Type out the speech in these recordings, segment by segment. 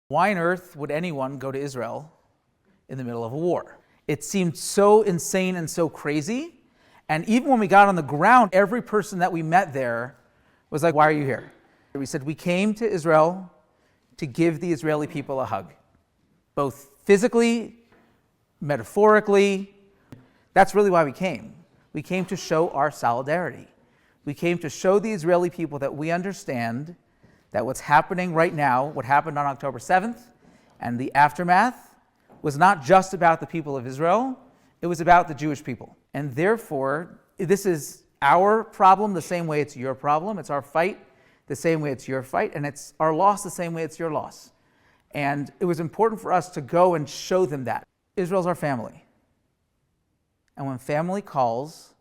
Why on earth would anyone go to Israel in the middle of a war? It seemed so insane and so crazy. And even when we got on the ground, every person that we met there was like, why are you here? We said, we came to Israel to give the Israeli people a hug, both physically, metaphorically. That's really why we came. We came to show our solidarity. We came to show the Israeli people that we understand that what's happening right now, what happened on October 7th, and the aftermath, was not just about the people of Israel, it was about the Jewish people. And therefore, this is our problem the same way it's your problem. It's our fight the same way it's your fight. And it's our loss the same way it's your loss. And it was important for us to go and show them that. Israel's our family. And when family calls,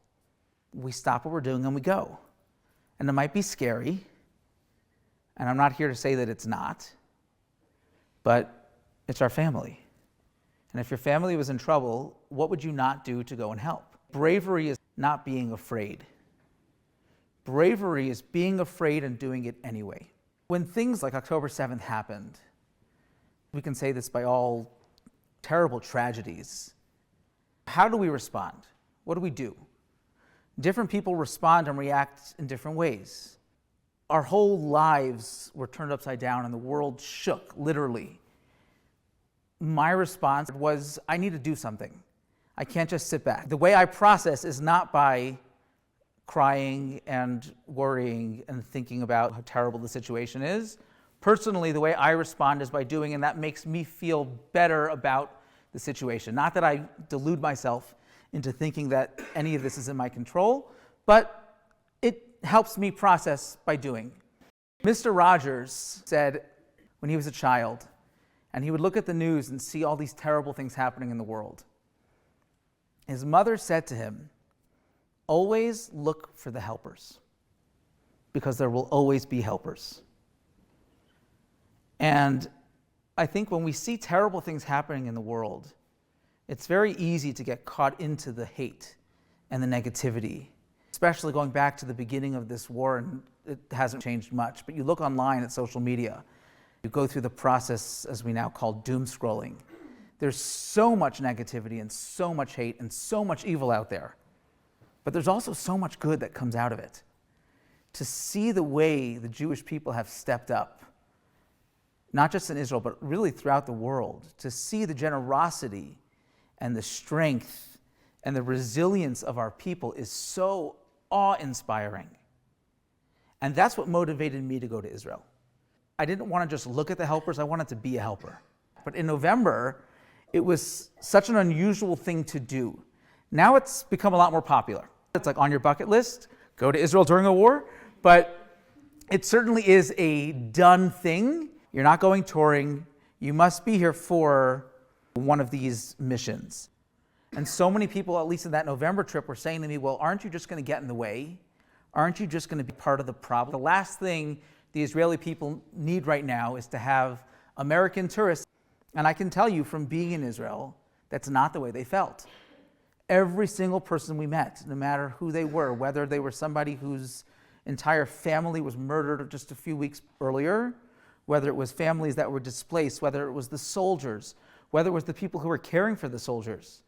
we stop what we're doing and we go. And it might be scary. And I'm not here to say that it's not. But it's our family. And if your family was in trouble, what would you not do to go and help? Bravery is not being afraid. Bravery is being afraid and doing it anyway. When things like October 7th happened, we can say this by all terrible tragedies, how do we respond? What do we do? Different people respond and react in different ways. Our whole lives were turned upside down and the world shook, literally. My response was, I need to do something. I can't just sit back. The way I process is not by crying and worrying and thinking about how terrible the situation is. Personally, the way I respond is by doing, and that makes me feel better about the situation. Not that I delude myself into thinking that any of this is in my control, but it helps me process by doing. Mr. Rogers said when he was a child, and he would look at the news and see all these terrible things happening in the world, his mother said to him, always look for the helpers, because there will always be helpers. And I think when we see terrible things happening in the world, it's very easy to get caught into the hate and the negativity, especially going back to the beginning of this war, and it hasn't changed much. But you look online at social media, you go through the process, as we now call doom scrolling. There's so much negativity and so much hate and so much evil out there. But there's also so much good that comes out of it. To see the way the Jewish people have stepped up, not just in Israel, but really throughout the world, to see the generosity and the strength and the resilience of our people is so awe-inspiring. And that's what motivated me to go to Israel. I didn't want to just look at the helpers, I wanted to be a helper. But in November, it was such an unusual thing to do. Now it's become a lot more popular. It's like on your bucket list, go to Israel during a war, but it certainly is a done thing. You're not going touring. You must be here for one of these missions. And so many people, at least in that November trip, were saying to me, well, aren't you just going to get in the way? Aren't you just going to be part of the problem? The last thing the Israeli people need right now is to have American tourists. And I can tell you from being in Israel, that's not the way they felt. Every single person we met, no matter who they were, whether they were somebody whose entire family was murdered just a few weeks earlier, whether it was families that were displaced, whether it was the soldiers, whether it was the people who were caring for the soldiers,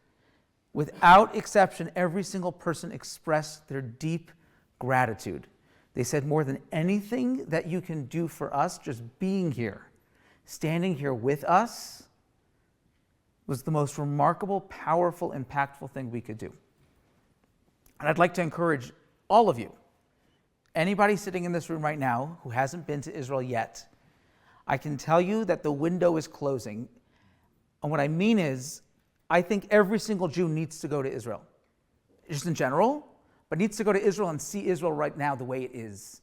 without exception, every single person expressed their deep gratitude. They said, more than anything that you can do for us, just being here, standing here with us, was the most remarkable, powerful, impactful thing we could do. And I'd like to encourage all of you, anybody sitting in this room right now who hasn't been to Israel yet, I can tell you that the window is closing. And what I mean is, I think every single Jew needs to go to Israel, just in general, but needs to go to Israel and see Israel right now the way it is.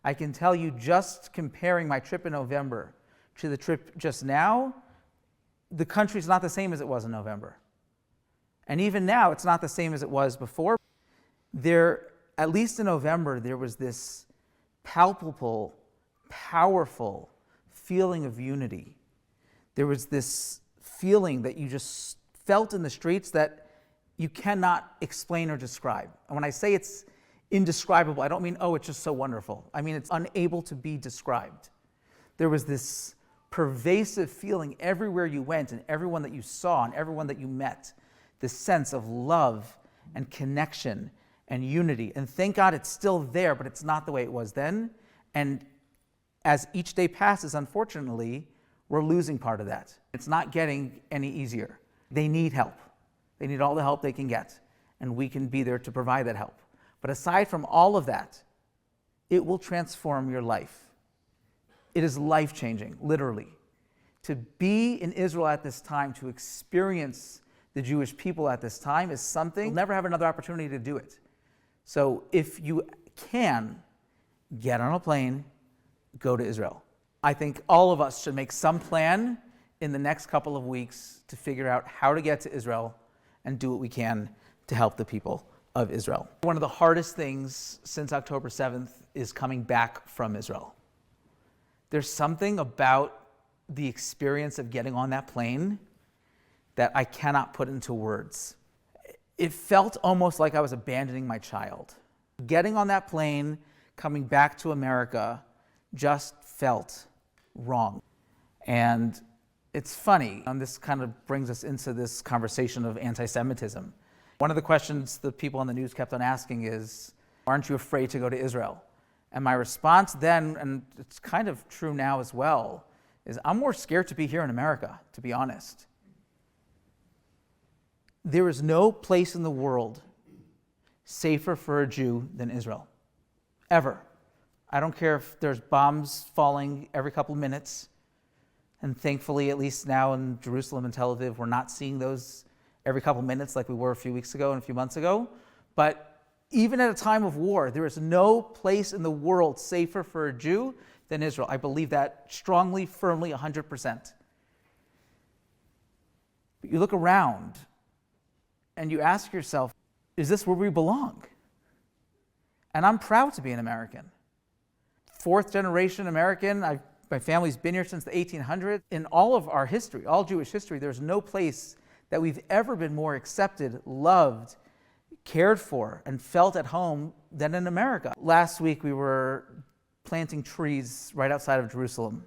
I can tell you, just comparing my trip in November to the trip just now, the country's not the same as it was in November. And even now, it's not the same as it was before. There, at least in November, there was this palpable, powerful feeling of unity. There was this feeling that you just felt in the streets that you cannot explain or describe. And when I say it's indescribable, I don't mean, oh, it's just so wonderful. I mean, it's unable to be described. There was this pervasive feeling everywhere you went and everyone that you saw and everyone that you met, this sense of love and connection and unity. And thank God it's still there, but it's not the way it was then. And as each day passes, unfortunately, we're losing part of that. It's not getting any easier. They need help. They need all the help they can get, and we can be there to provide that help. But aside from all of that, it will transform your life. It is life-changing, literally. To be in Israel at this time, to experience the Jewish people at this time is something, you'll never have another opportunity to do it. So if you can, get on a plane, go to Israel. I think all of us should make some plan in the next couple of weeks to figure out how to get to Israel and do what we can to help the people of Israel. One of the hardest things since October 7th is coming back from Israel. There's something about the experience of getting on that plane that I cannot put into words. It felt almost like I was abandoning my child. Getting on that plane, coming back to America, just felt wrong. And it's funny, and this kind of brings us into this conversation of anti-Semitism. One of the questions the people on the news kept on asking is, aren't you afraid to go to Israel? And my response then, and it's kind of true now as well, is I'm more scared to be here in America, to be honest. There is no place in the world safer for a Jew than Israel, ever. I don't care if there's bombs falling every couple of minutes, and thankfully, at least now in Jerusalem and Tel Aviv, we're not seeing those every couple of minutes like we were a few weeks ago and a few months ago. But even at a time of war, there is no place in the world safer for a Jew than Israel. I believe that strongly, firmly, 100%. But you look around and you ask yourself, is this where we belong? And I'm proud to be an American. Fourth generation American. My family's been here since the 1800s. In all of our history, all Jewish history, there's no place that we've ever been more accepted, loved, cared for, and felt at home than in America. Last week, we were planting trees right outside of Jerusalem.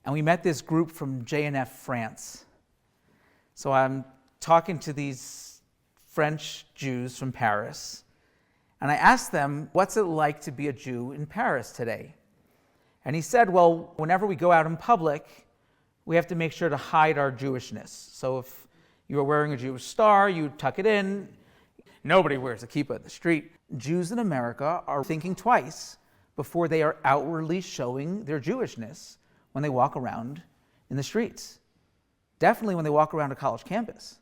And we met this group from JNF France. So I'm talking to these French Jews from Paris. And I asked them, what's it like to be a Jew in Paris today? And he said, well, whenever we go out in public, we have to make sure to hide our Jewishness. So if you are wearing a Jewish star, you tuck it in. Nobody wears a kippah in the street. Jews in America are thinking twice before they are outwardly showing their Jewishness when they walk around in the streets. Definitely when they walk around a college campus.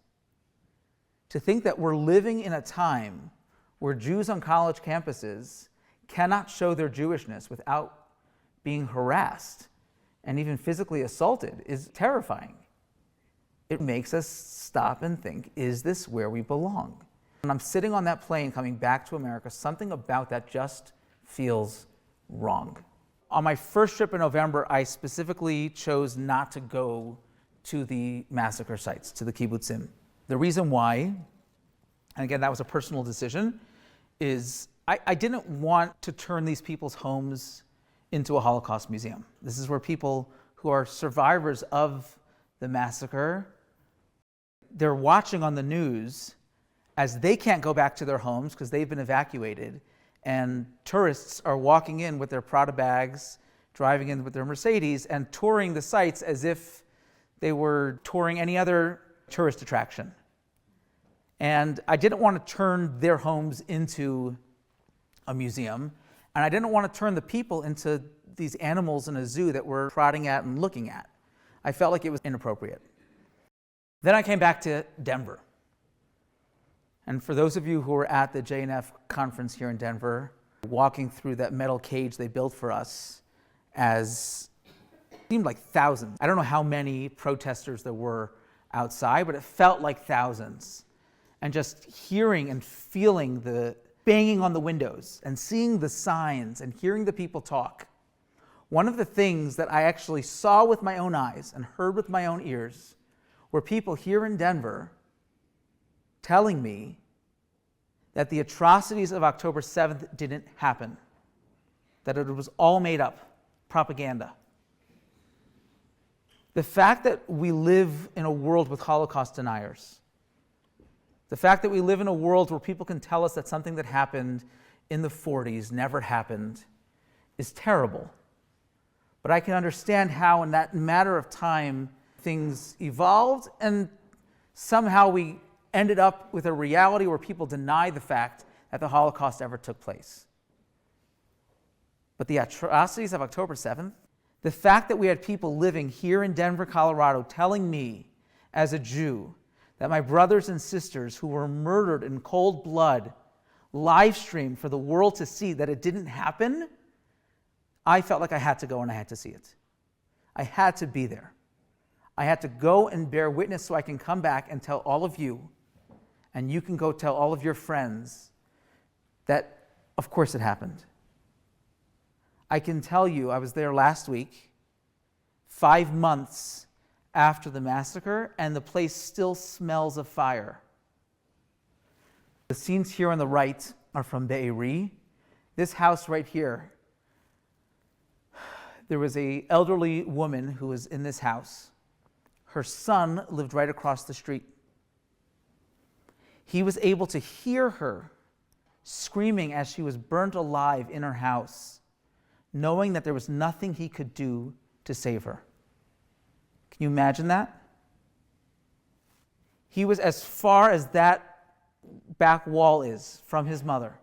To think that we're living in a time where Jews on college campuses cannot show their Jewishness without being harassed and even physically assaulted is terrifying. It makes us stop and think, is this where we belong? When I'm sitting on that plane coming back to America, something about that just feels wrong. On my first trip in November, I specifically chose not to go to the massacre sites, to the kibbutzim. The reason why, and again, that was a personal decision, is I didn't want to turn these people's homes into a Holocaust museum. This is where people who are survivors of the massacre, they're watching on the news as they can't go back to their homes because they've been evacuated, and tourists are walking in with their Prada bags, driving in with their Mercedes, and touring the sites as if they were touring any other tourist attraction. And I didn't want to turn their homes into a museum, and I didn't want to turn the people into these animals in a zoo that we're prodding at and looking at. I felt like it was inappropriate. Then I came back to Denver. And for those of you who were at the JNF conference here in Denver, walking through that metal cage they built for us, as it seemed like thousands. I don't know how many protesters there were outside, but it felt like thousands. And just hearing and feeling the banging on the windows and seeing the signs and hearing the people talk. One of the things that I actually saw with my own eyes and heard with my own ears were people here in Denver telling me that the atrocities of October 7th didn't happen, that it was all made up propaganda. The fact that we live in a world with Holocaust deniers, the fact that we live in a world where people can tell us that something that happened in the 40s never happened, is terrible. But I can understand how in that matter of time things evolved and somehow we ended up with a reality where people deny the fact that the Holocaust ever took place. But the atrocities of October 7th, the fact that we had people living here in Denver, Colorado, telling me as a Jew that my brothers and sisters who were murdered in cold blood, live streamed for the world to see that it didn't happen, I felt like I had to go and I had to see it. I had to be there. I had to go and bear witness so I can come back and tell all of you, and you can go tell all of your friends that, of course, it happened. I can tell you, I was there last week, 5 months after the massacre, and the place still smells of fire. The scenes here on the right are from Be'eri. This house right here, there was an elderly woman who was in this house. Her son lived right across the street. He was able to hear her screaming as she was burnt alive in her house, knowing that there was nothing he could do to save her. Can you imagine that? He was as far as that back wall is from his mother,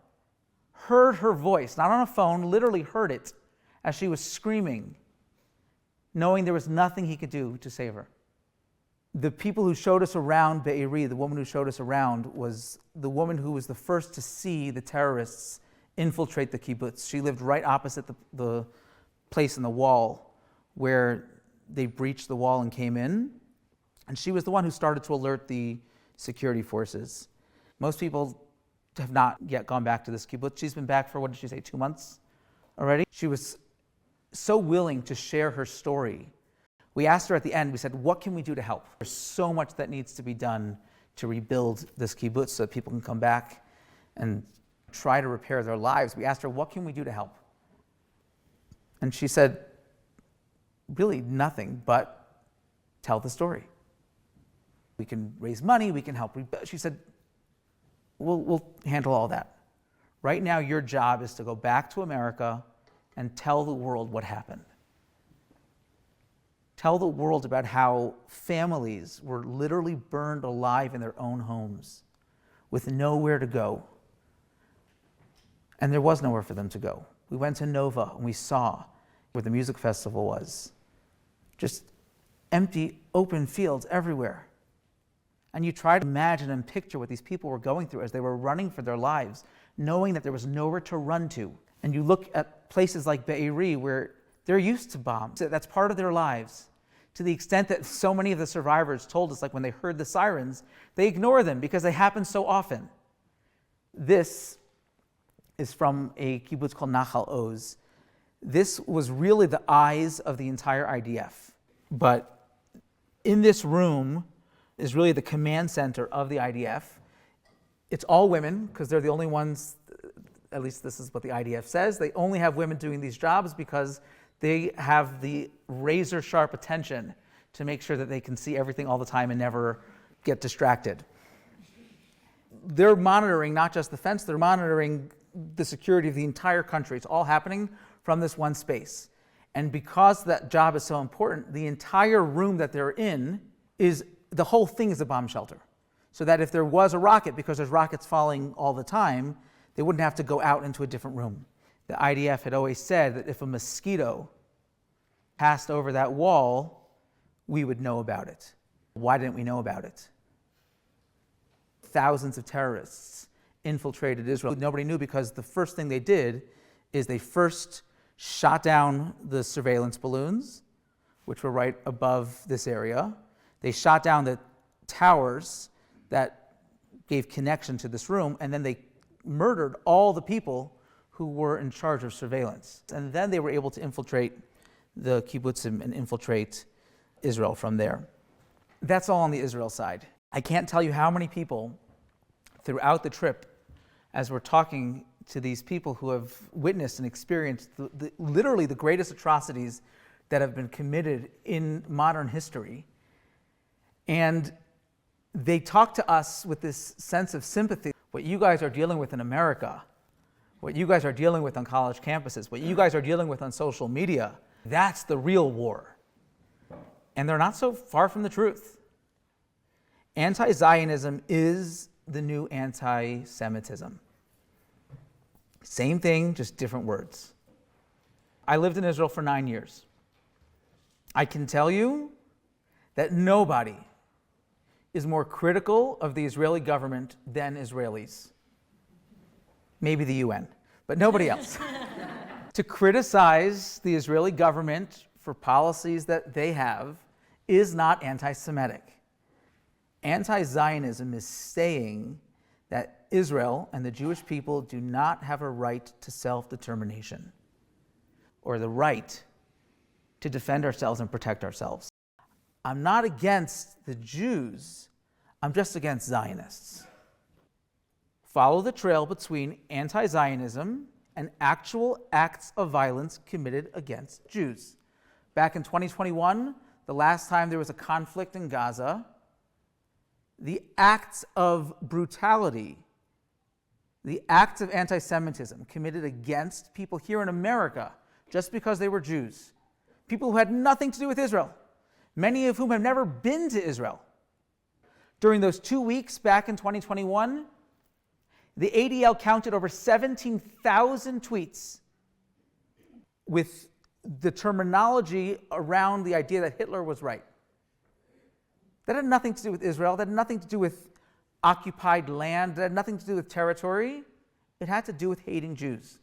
heard her voice, not on a phone, literally heard it as she was screaming, knowing there was nothing he could do to save her. The people who showed us around Be'eri, the woman who showed us around, was the woman who was the first to see the terrorists infiltrate the kibbutz. She lived right opposite the place in the wall where they breached the wall and came in. And she was the one who started to alert the security forces. Most people have not yet gone back to this kibbutz. She's been back for, what did she say, 2 months already? She was so willing to share her story. We asked her at the end, we said, what can we do to help? There's so much that needs to be done to rebuild this kibbutz so that people can come back and try to repair their lives. We asked her, what can we do to help? And she said, really nothing but tell the story. We can raise money, we can help rebuild. She said, we'll handle all that. Right now, your job is to go back to America and tell the world what happened. Tell the world about how families were literally burned alive in their own homes with nowhere to go. And there was nowhere for them to go. We went to Nova and we saw where the music festival was. Just empty, open fields everywhere. And you try to imagine and picture what these people were going through as they were running for their lives, knowing that there was nowhere to run to. And you look at places like Be'eri where they're used to bombs. That's part of their lives. To the extent that so many of the survivors told us, like when they heard the sirens, they ignore them because they happen so often. This is from a kibbutz called Nachal Oz. This was really the eyes of the entire IDF. But in this room is really the command center of the IDF. It's all women because they're the only ones, at least this is what the IDF says, they only have women doing these jobs because they have the razor sharp attention to make sure that they can see everything all the time and never get distracted. They're monitoring not just the fence, they're monitoring the security of the entire country. It's all happening from this one space. And because that job is so important, the entire room that they're in the whole thing is a bomb shelter. So that if there was a rocket, because there's rockets falling all the time, they wouldn't have to go out into a different room. The IDF had always said that if a mosquito passed over that wall, we would know about it. Why didn't we know about it? Thousands of terrorists infiltrated Israel. Nobody knew because the first thing they did is they first shot down the surveillance balloons, which were right above this area. They shot down the towers that gave connection to this room, and then they murdered all the people who were in charge of surveillance. And then they were able to infiltrate the kibbutzim and infiltrate Israel from there. That's all on the Israel side. I can't tell you how many people throughout the trip, as we're talking to these people who have witnessed and experienced literally the greatest atrocities that have been committed in modern history. And they talk to us with this sense of sympathy. What you guys are dealing with in America, what you guys are dealing with on college campuses, what you guys are dealing with on social media, that's the real war. And they're not so far from the truth. Anti-Zionism is the new anti-Semitism. Same thing, just different words. I lived in Israel for 9 years. I can tell you that nobody is more critical of the Israeli government than Israelis. Maybe the UN, but nobody else. To criticize the Israeli government for policies that they have is not anti-Semitic. Anti-Zionism is saying that Israel and the Jewish people do not have a right to self-determination or the right to defend ourselves and protect ourselves. I'm not against the Jews, I'm just against Zionists. Follow the trail between anti-Zionism and actual acts of violence committed against Jews. Back in 2021, the last time there was a conflict in Gaza, the acts of brutality, the acts of anti-Semitism committed against people here in America just because they were Jews, people who had nothing to do with Israel, many of whom have never been to Israel. During those 2 weeks back in 2021, the ADL counted over 17,000 tweets with the terminology around the idea that Hitler was right. That had nothing to do with Israel. That had nothing to do with occupied land. That had nothing to do with territory. It had to do with hating Jews.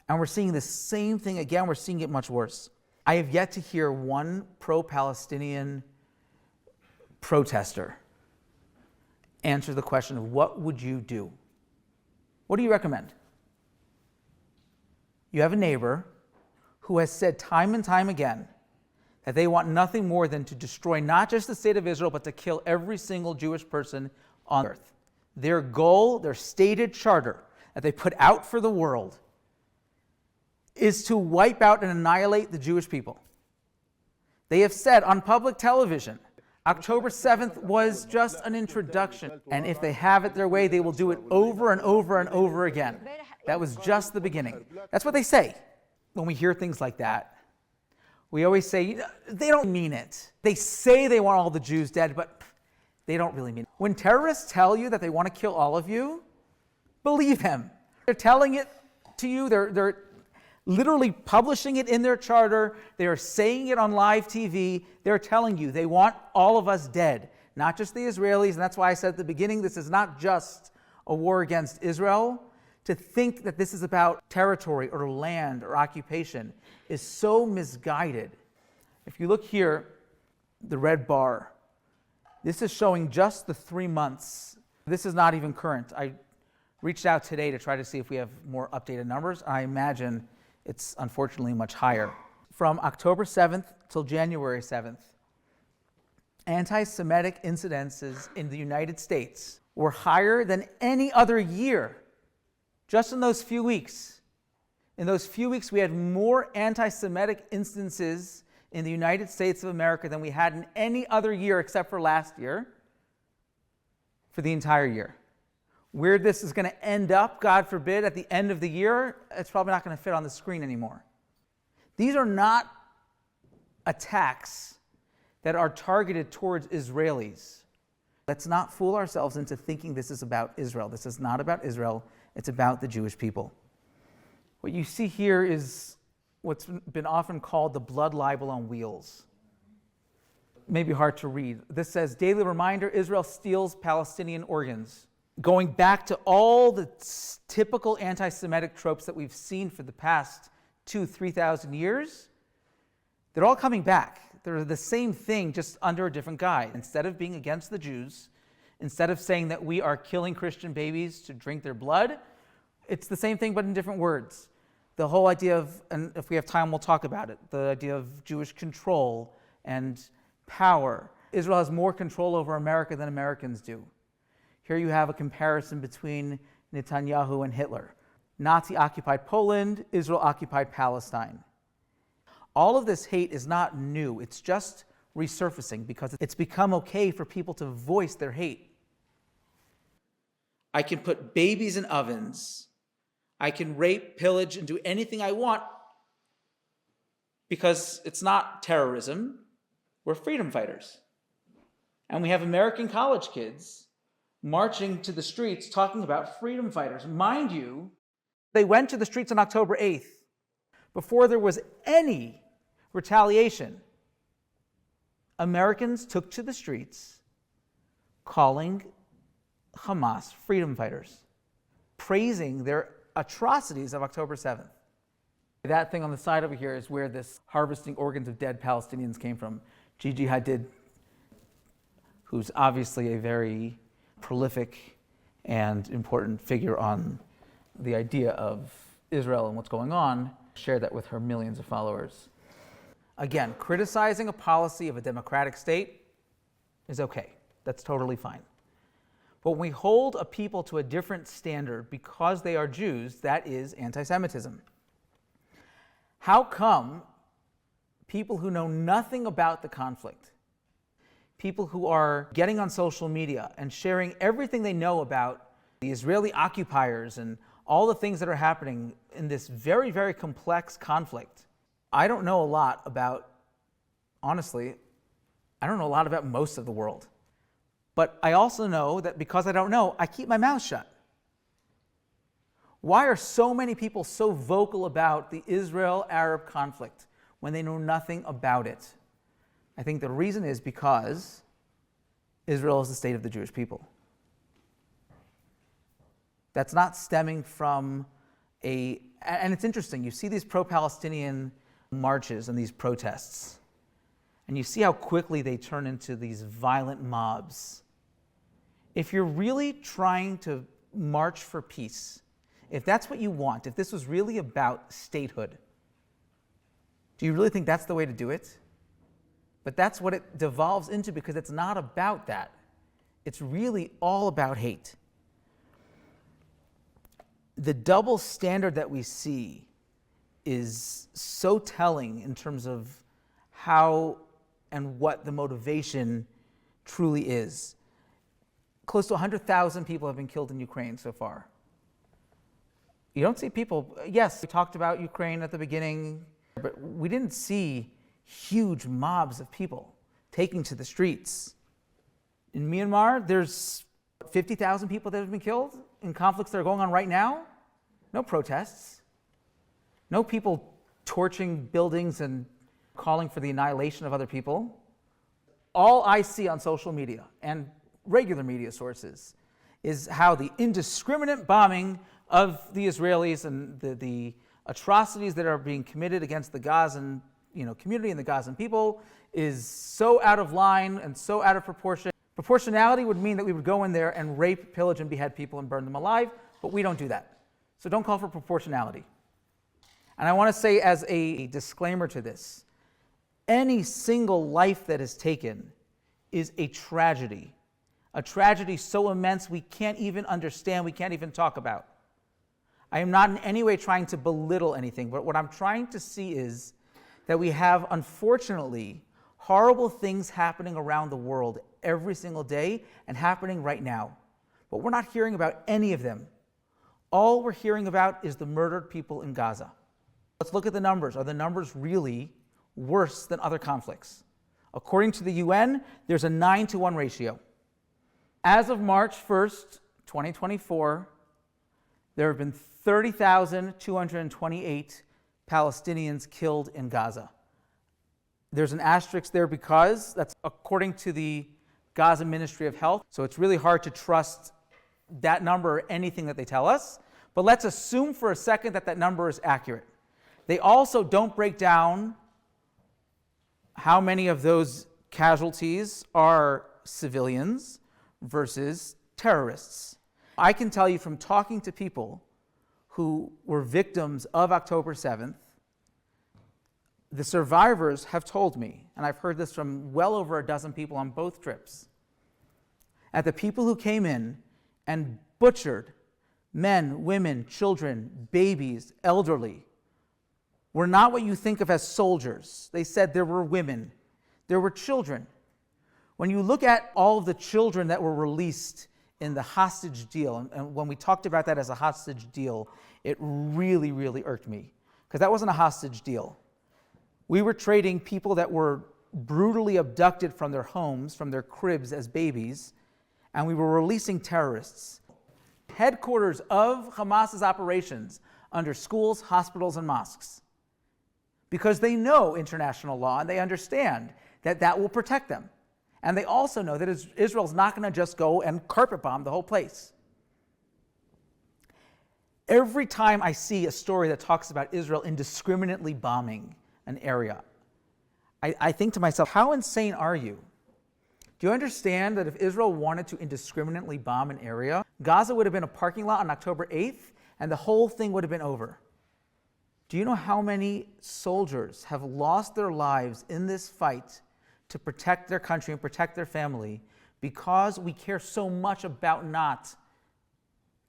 And we're seeing the same thing again. We're seeing it much worse. I have yet to hear one pro-Palestinian protester answer the question of what would you do? What do you recommend? You have a neighbor who has said time and time again that they want nothing more than to destroy not just the state of Israel, but to kill every single Jewish person on earth. Their goal, their stated charter that they put out for the world is to wipe out and annihilate the Jewish people. They have said on public television, October 7th was just an introduction, and if they have it their way, they will do it over and over and over again. That was just the beginning. That's what they say. When we hear things like that, we always say, they don't mean it. They say they want all the Jews dead, but they don't really mean it. When terrorists tell you that they want to kill all of you, believe them. They're telling it to you. They're literally publishing it in their charter. They are saying it on live TV. They're telling you they want all of us dead, not just the Israelis. And that's why I said at the beginning, this is not just a war against Israel. To think that this is about territory or land or occupation is so misguided. If you look here, the red bar, this is showing just the 3 months. This is not even current. I reached out today to try to see if we have more updated numbers. I imagine it's unfortunately much higher. From October 7th till January 7th, anti-Semitic incidences in the United States were higher than any other year. Just in those few weeks. In those few weeks, we had more anti-Semitic instances in the United States of America than we had in any other year except for last year, for the entire year. Where this is going to end up, God forbid, at the end of the year, it's probably not going to fit on the screen anymore. These are not attacks that are targeted towards Israelis. Let's not fool ourselves into thinking this is about Israel. This is not about Israel. It's about the Jewish people. What you see here is what's been often called the blood libel on wheels. Maybe hard to read. This says, daily reminder, Israel steals Palestinian organs. Going back to all the typical anti-Semitic tropes that we've seen for the past 2,000-3,000 years, they're all coming back. They're the same thing, just under a different guise. Instead of being against the Jews, instead of saying that we are killing Christian babies to drink their blood, it's the same thing but in different words. The whole idea of, and if we have time we'll talk about it, the idea of Jewish control and power. Israel has more control over America than Americans do. Here you have a comparison between Netanyahu and Hitler. Nazi-occupied Poland, Israel-occupied Palestine. All of this hate is not new. It's just resurfacing because it's become okay for people to voice their hate. I can put babies in ovens. I can rape, pillage, and do anything I want because it's not terrorism. We're freedom fighters. And we have American college kids marching to the streets talking about freedom fighters. Mind you, they went to the streets on October 8th before there was any retaliation. Americans took to the streets calling Hamas freedom fighters, praising their atrocities of October 7th. That thing on the side over here is where this harvesting organs of dead Palestinians came from. Gigi Hadid, who's obviously a very prolific and important figure on the idea of Israel and what's going on, shared that with her millions of followers. Again, criticizing a policy of a democratic state is okay. That's totally fine. But when we hold a people to a different standard because they are Jews, that is anti-Semitism. How come people who know nothing about the conflict, people who are getting on social media and sharing everything they know about the Israeli occupiers and all the things that are happening in this very, very complex conflict? I don't know a lot about, honestly, I don't know a lot about most of the world. But I also know that because I don't know, I keep my mouth shut. Why are so many people so vocal about the Israel-Arab conflict when they know nothing about it? I think the reason is because Israel is the state of the Jewish people. That's not stemming from and it's interesting, you see these pro-Palestinian marches and these protests, and you see how quickly they turn into these violent mobs. If you're really trying to march for peace, if that's what you want, if this was really about statehood, do you really think that's the way to do it? But that's what it devolves into because it's not about that. It's really all about hate. The double standard that we see is so telling in terms of how and what the motivation truly is. Close to 100,000 people have been killed in Ukraine so far. You don't see people, yes, we talked about Ukraine at the beginning, but we didn't see huge mobs of people taking to the streets. In Myanmar, there's 50,000 people that have been killed in conflicts that are going on right now. No protests. No people torching buildings and calling for the annihilation of other people. All I see on social media and regular media sources is how the indiscriminate bombing of the Israelis and the atrocities that are being committed against the Gazan community and the Gazan people is so out of line and so out of proportion. Proportionality would mean that we would go in there and rape, pillage, and behead people and burn them alive, but we don't do that. So don't call for proportionality. And I want to say as a disclaimer to this, any single life that is taken is a tragedy so immense we can't even understand, we can't even talk about. I am not in any way trying to belittle anything, but what I'm trying to see is that we have, unfortunately, horrible things happening around the world every single day and happening right now. But we're not hearing about any of them. All we're hearing about is the murdered people in Gaza. Let's look at the numbers. Are the numbers really worse than other conflicts? According to the UN, there's a 9-to-1 ratio. As of March 1st, 2024, there have been 30,228 Palestinians killed in Gaza. There's an asterisk there because that's according to the Gaza Ministry of Health. So it's really hard to trust that number or anything that they tell us. But let's assume for a second that that number is accurate. They also don't break down how many of those casualties are civilians versus terrorists. I can tell you from talking to people who were victims of October 7th, the survivors have told me, and I've heard this from well over a dozen people on both trips, that the people who came in and butchered men, women, children, babies, elderly, were not what you think of as soldiers. They said there were women, there were children. When you look at all of the children that were released in the hostage deal, and when we talked about that as a hostage deal, it really, really irked me, because that wasn't a hostage deal. We were trading people that were brutally abducted from their homes, from their cribs as babies, and we were releasing terrorists. Headquarters of Hamas's operations under schools, hospitals, and mosques, because they know international law and they understand that that will protect them. And they also know that Israel's not going to just go and carpet bomb the whole place. Every time I see a story that talks about Israel indiscriminately bombing an area, I think to myself, how insane are you? Do you understand that if Israel wanted to indiscriminately bomb an area, Gaza would have been a parking lot on October 8th, and the whole thing would have been over? Do you know how many soldiers have lost their lives in this fight to protect their country and protect their family because we care so much about not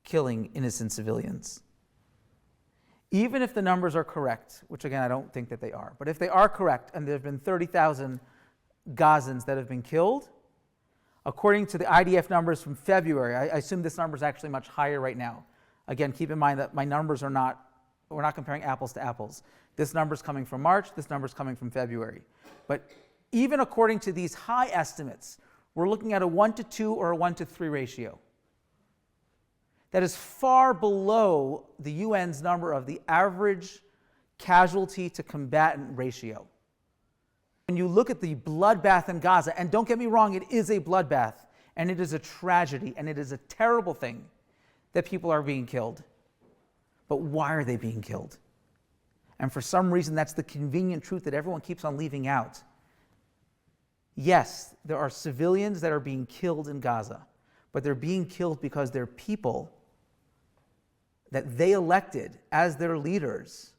killing innocent civilians? Even if the numbers are correct, which again I don't think that they are, but if they are correct and there have been 30,000 Gazans that have been killed, according to the IDF numbers from February, I assume this number is actually much higher right now. Again, keep in mind that my numbers are not, we're not comparing apples to apples. This number is coming from March, this number is coming from February. But even according to these high estimates, we're looking at a 1-to-2 or a 1-to-3 ratio. That is far below the UN's number of the average casualty to combatant ratio. When you look at the bloodbath in Gaza, and don't get me wrong, it is a bloodbath, and it is a tragedy, and it is a terrible thing that people are being killed. But why are they being killed? And for some reason, that's the convenient truth that everyone keeps on leaving out. Yes, there are civilians that are being killed in Gaza, but they're being killed because they're people that they elected as their leaders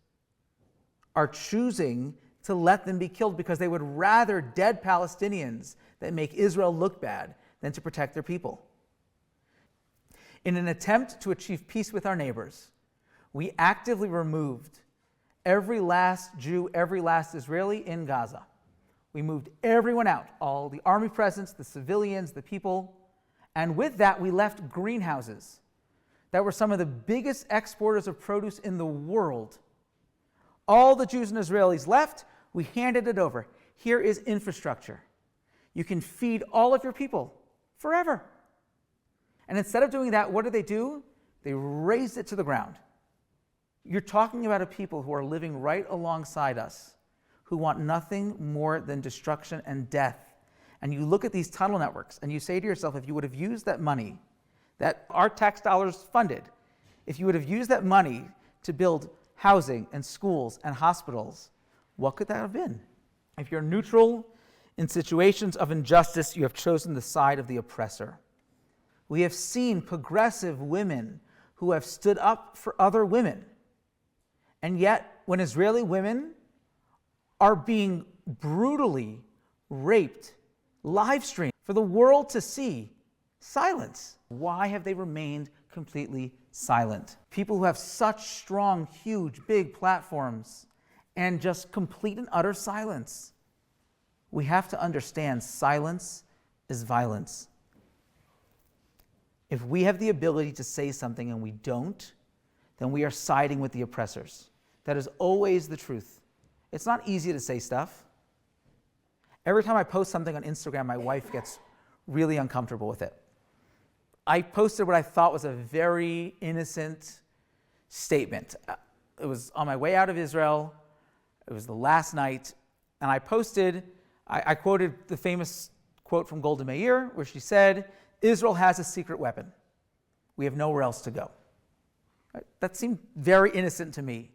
are choosing to let them be killed because they would rather dead Palestinians that make Israel look bad than to protect their people. In an attempt to achieve peace with our neighbors, we actively removed every last Jew, every last Israeli in Gaza. We moved everyone out, all the army presence, the civilians, the people, and with that we left greenhouses that were some of the biggest exporters of produce in the world. All the Jews and Israelis left, we handed it over. Here is infrastructure. You can feed all of your people forever. And instead of doing that, what do? They razed it to the ground. You're talking about a people who are living right alongside us, who want nothing more than destruction and death. And you look at these tunnel networks and you say to yourself, if you would have used that money that our tax dollars funded, if you would have used that money to build housing and schools and hospitals, what could that have been? If you're neutral in situations of injustice, you have chosen the side of the oppressor. We have seen progressive women who have stood up for other women. And yet, when Israeli women are being brutally raped, live streamed for the world to see, silence. Why have they remained completely silent? People who have such strong, huge, big platforms and just complete and utter silence. We have to understand silence is violence. If we have the ability to say something and we don't, then we are siding with the oppressors. That is always the truth. It's not easy to say stuff. Every time I post something on Instagram, my wife gets really uncomfortable with it. I posted what I thought was a very innocent statement. It was on my way out of Israel. It was the last night. And I posted, I quoted the famous quote from Golda Meir, where she said, "Israel has a secret weapon. We have nowhere else to go." That seemed very innocent to me.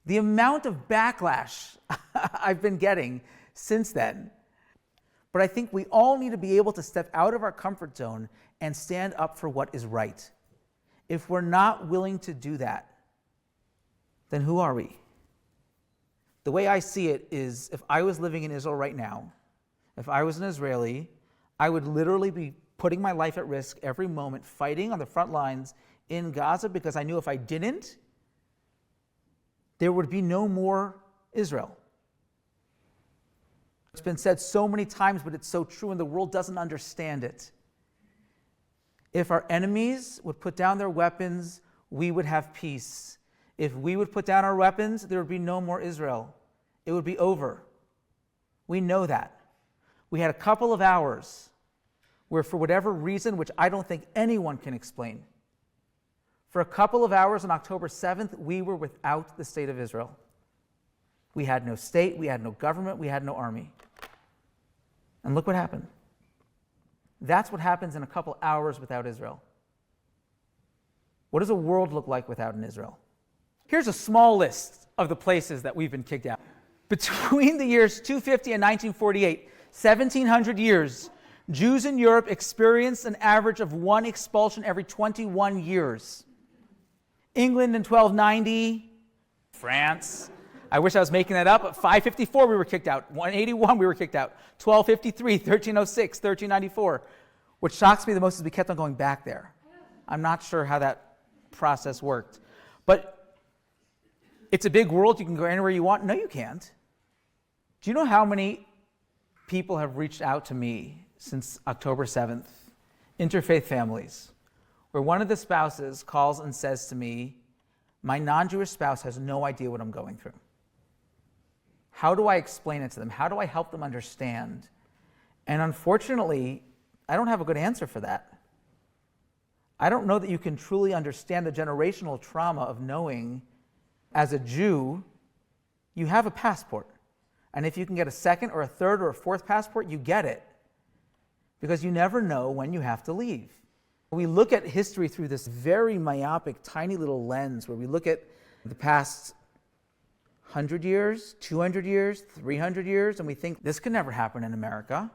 The amount of backlash I've been getting since then. But I think we all need to be able to step out of our comfort zone and stand up for what is right. If we're not willing to do that, then who are we? The way I see it is, if I was living in Israel right now, if I was an Israeli, I would literally be putting my life at risk every moment, fighting on the front lines in Gaza, because I knew if I didn't, there would be no more Israel. It's been said so many times, but it's so true, and the world doesn't understand it. If our enemies would put down their weapons, we would have peace. If we would put down our weapons, there would be no more Israel. It would be over. We know that. We had a couple of hours where, for whatever reason, which I don't think anyone can explain, for a couple of hours on October 7th, we were without the state of Israel. We had no state, we had no government, we had no army. And look what happened. That's what happens in a couple hours without Israel. What does a world look like without an Israel? Here's a small list of the places that we've been kicked out. Between the years 250 and 1948, 1,700 years, Jews in Europe experienced an average of one expulsion every 21 years. England in 1290, France, I wish I was making that up, but 554 we were kicked out, 181 we were kicked out, 1253, 1306, 1394. What shocks me the most is we kept on going back there. I'm not sure how that process worked. But it's a big world, you can go anywhere you want. No, you can't. Do you know how many people have reached out to me since October 7th? Interfaith families, where one of the spouses calls and says to me, my non-Jewish spouse has no idea what I'm going through. How do I explain it to them? How do I help them understand? And unfortunately, I don't have a good answer for that. I don't know that you can truly understand the generational trauma of knowing, as a Jew, you have a passport. And if you can get a second or a third or a fourth passport, you get it. Because you never know when you have to leave. We look at history through this very myopic, tiny little lens where we look at the past 100 years, 200 years, 300 years, and we think this could never happen in America.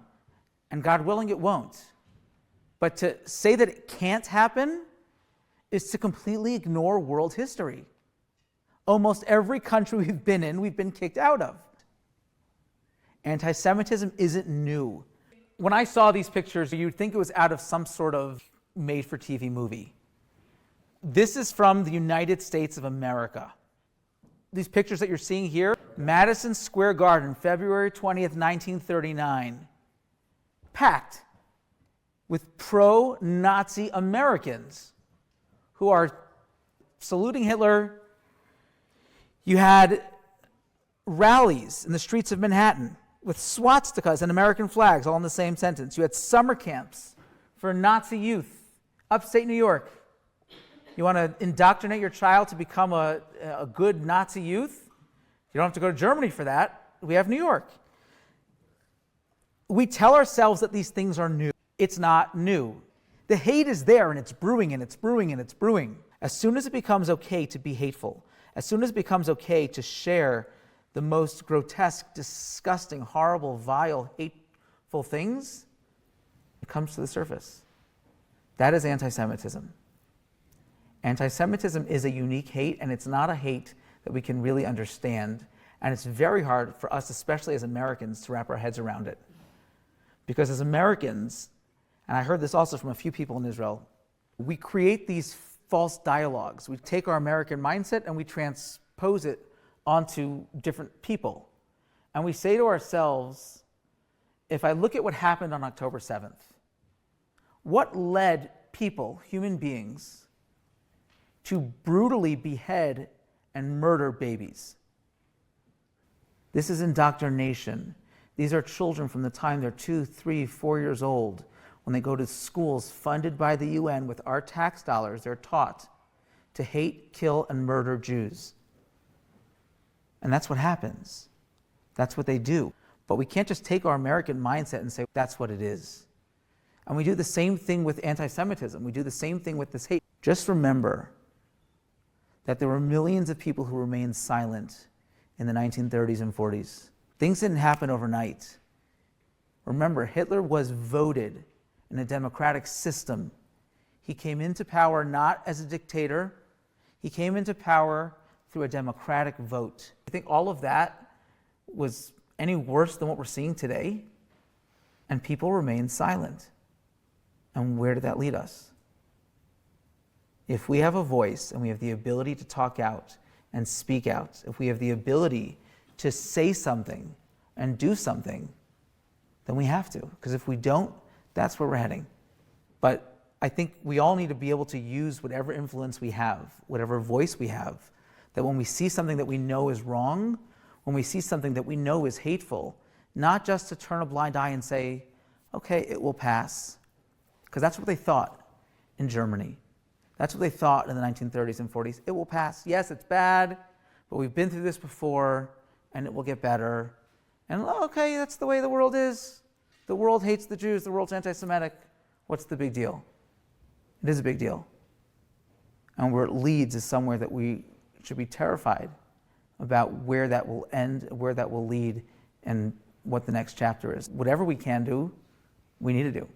And God willing, it won't. But to say that it can't happen is to completely ignore world history. Almost every country we've been in, we've been kicked out of. Anti-Semitism isn't new. When I saw these pictures, you'd think it was out of some sort of made-for-TV movie. This is from the United States of America. These pictures that you're seeing here, Madison Square Garden, February 20th, 1939, packed with pro-Nazi Americans who are saluting Hitler. You had rallies in the streets of Manhattan with swastikas and American flags all in the same sentence. You had summer camps for Nazi youth, upstate New York. You want to indoctrinate your child to become a good Nazi youth? You don't have to go to Germany for that. We have New York. We tell ourselves that these things are new. It's not new. The hate is there, and it's brewing, and it's brewing, and it's brewing. As soon as it becomes okay to be hateful, as soon as it becomes okay to share the most grotesque, disgusting, horrible, vile, hateful things, it comes to the surface. That is anti-Semitism. Anti-Semitism is a unique hate, and it's not a hate that we can really understand. And it's very hard for us, especially as Americans, to wrap our heads around it. Because as Americans, and I heard this also from a few people in Israel, we create these false dialogues. We take our American mindset and we transpose it onto different people. And we say to ourselves, if I look at what happened on October 7th, what led people, human beings, to brutally behead and murder babies? This is indoctrination. These are children from the time they're 2, 3, 4 years old. When they go to schools funded by the UN with our tax dollars, they're taught to hate, kill, and murder Jews. And that's what happens. That's what they do. But we can't just take our American mindset and say, that's what it is. And we do the same thing with anti-Semitism. We do the same thing with this hate. Just remember that there were millions of people who remained silent in the 1930s and 40s. Things didn't happen overnight. Remember, Hitler was voted in a democratic system. He came into power not as a dictator. He came into power through a democratic vote. I think all of that was any worse than what we're seeing today? And people remained silent. And where did that lead us? If we have a voice and we have the ability to talk out and speak out, if we have the ability to say something and do something, then we have to. Because if we don't, that's where we're heading. But I think we all need to be able to use whatever influence we have, whatever voice we have, that when we see something that we know is wrong, when we see something that we know is hateful, not just to turn a blind eye and say, okay, it will pass. Because that's what they thought in Germany. That's what they thought in the 1930s and 40s. It will pass. Yes, it's bad, but we've been through this before, and it will get better. And okay, that's the way the world is. The world hates the Jews. The world's anti-Semitic. What's the big deal? It is a big deal. And where it leads is somewhere that we should be terrified about where that will end, where that will lead, and what the next chapter is. Whatever we can do, we need to do.